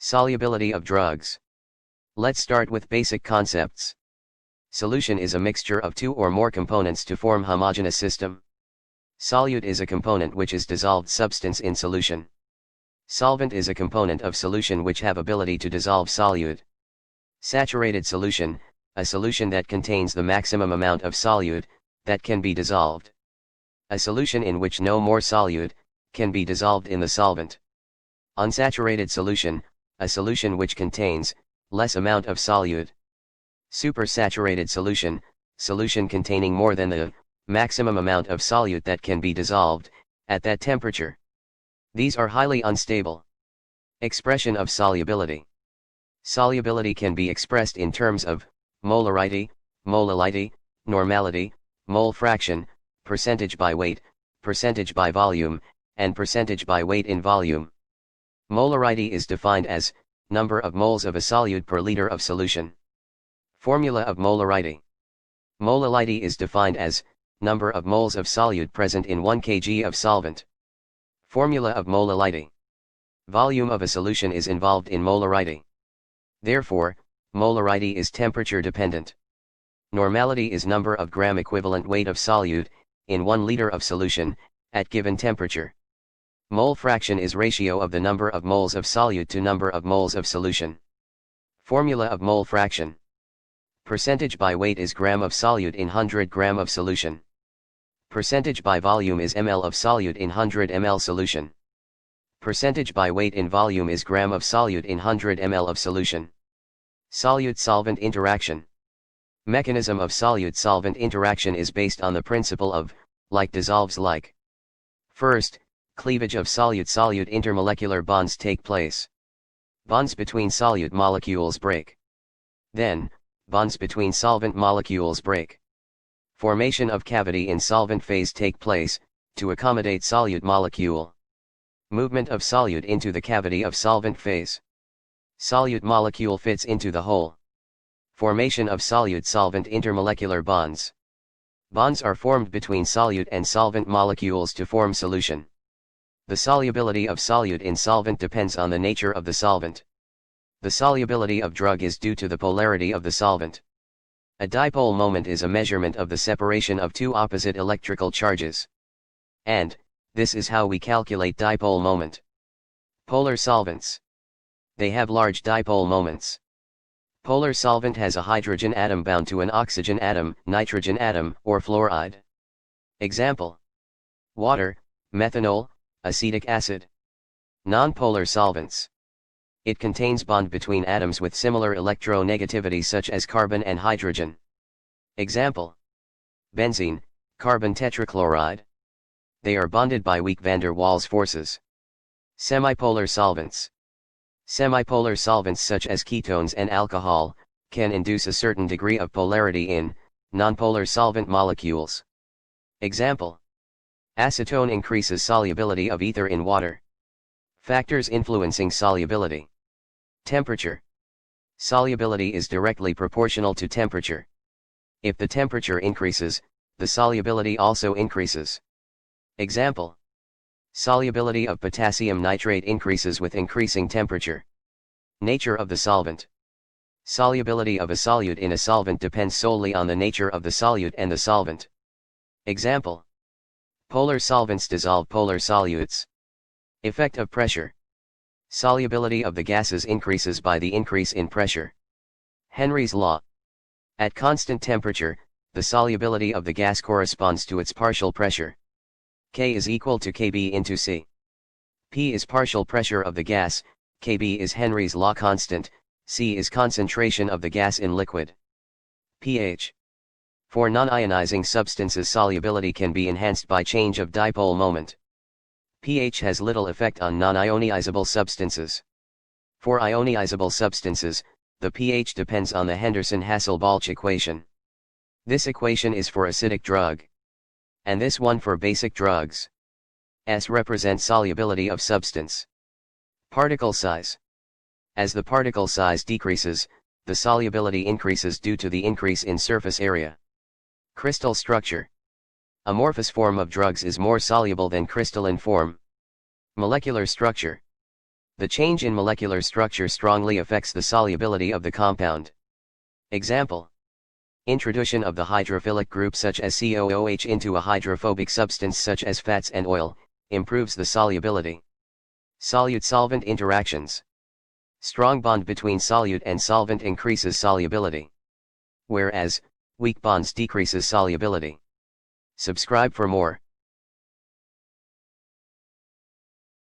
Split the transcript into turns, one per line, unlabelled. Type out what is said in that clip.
Solubility of drugs. Let's start with basic concepts. Solution is a mixture of two or more components to form homogeneous system. Solute is a component which is dissolved substance in solution. Solvent is a component of solution which have ability to dissolve solute. Saturated solution, a solution that contains the maximum amount of solute that can be dissolved. A solution in which no more solute can be dissolved in the solvent. Unsaturated solution, a solution which contains less amount of solute. Supersaturated solution, solution containing more than the maximum amount of solute that can be dissolved at that temperature. These are highly unstable. Expression of solubility. Solubility can be expressed in terms of molarity, molality, normality, mole fraction, percentage by weight, percentage by volume, and percentage by weight in volume. Molarity is defined as number of moles of a solute per liter of solution. Formula of molarity. Molality is defined as number of moles of solute present in 1 kg of solvent. Formula of molality. Volume of a solution is involved in molarity. Therefore, molarity is temperature dependent. Normality is number of gram equivalent weight of solute in 1 liter of solution at given temperature. Mole fraction is ratio of the number of moles of solute to number of moles of solution. Formula of mole fraction. Percentage by weight is gram of solute in 100 gram of solution. Percentage by volume is ml of solute in 100 ml solution. Percentage by weight in volume is gram of solute in 100 ml of solution. Solute-solvent interaction. Mechanism of solute-solvent interaction is based on the principle of like dissolves like. First, cleavage of solute-solute intermolecular bonds take place. Bonds between solute molecules break. Then, bonds between solvent molecules break. Formation of cavity in solvent phase take place, to accommodate solute molecule. Movement of solute into the cavity of solvent phase. Solute molecule fits into the hole. Formation of solute-solvent intermolecular bonds. Bonds are formed between solute and solvent molecules to form solution. The solubility of solute in solvent depends on the nature of the solvent. The solubility of drug is due to the polarity of the solvent. A dipole moment is a measurement of the separation of two opposite electrical charges. And, this is how we calculate dipole moment. Polar solvents. They have large dipole moments. Polar solvent has a hydrogen atom bound to an oxygen atom, nitrogen atom, or fluoride. Example: water, methanol, acetic acid. Nonpolar solvents. It contains bond between atoms with similar electronegativity such as carbon and hydrogen. Example: benzene, carbon tetrachloride. They are bonded by weak van der Waals forces. Semipolar solvents. Semipolar solvents such as ketones and alcohol can induce a certain degree of polarity in nonpolar solvent molecules. Example: acetone increases solubility of ether in water. Factors influencing solubility. Temperature. Solubility is directly proportional to temperature. If the temperature increases, the solubility also increases. Example: solubility of potassium nitrate increases with increasing temperature. Nature of the solvent. Solubility of a solute in a solvent depends solely on the nature of the solute and the solvent. Example: polar solvents dissolve polar solutes. Effect of pressure. Solubility of the gases increases by the increase in pressure. Henry's law. At constant temperature, the solubility of the gas corresponds to its partial pressure. K is equal to Kb into C. P is partial pressure of the gas, Kb is Henry's law constant, C is concentration of the gas in liquid. pH. For non-ionizing substances, solubility can be enhanced by change of dipole moment. pH has little effect on non-ionizable substances. For ionizable substances, the pH depends on the Henderson-Hasselbalch equation. This equation is for acidic drug, and this one for basic drugs. S represents solubility of substance. Particle size. As the particle size decreases, the solubility increases due to the increase in surface area. Crystal structure. Amorphous form of drugs is more soluble than crystalline form. Molecular structure. The change in molecular structure strongly affects the solubility of the compound. Example: introduction of the hydrophilic group such as COOH into a hydrophobic substance such as fats and oil, improves the solubility. Solute-solvent interactions. Strong bond between solute and solvent increases solubility, whereas weak bonds decreases solubility. Subscribe for more.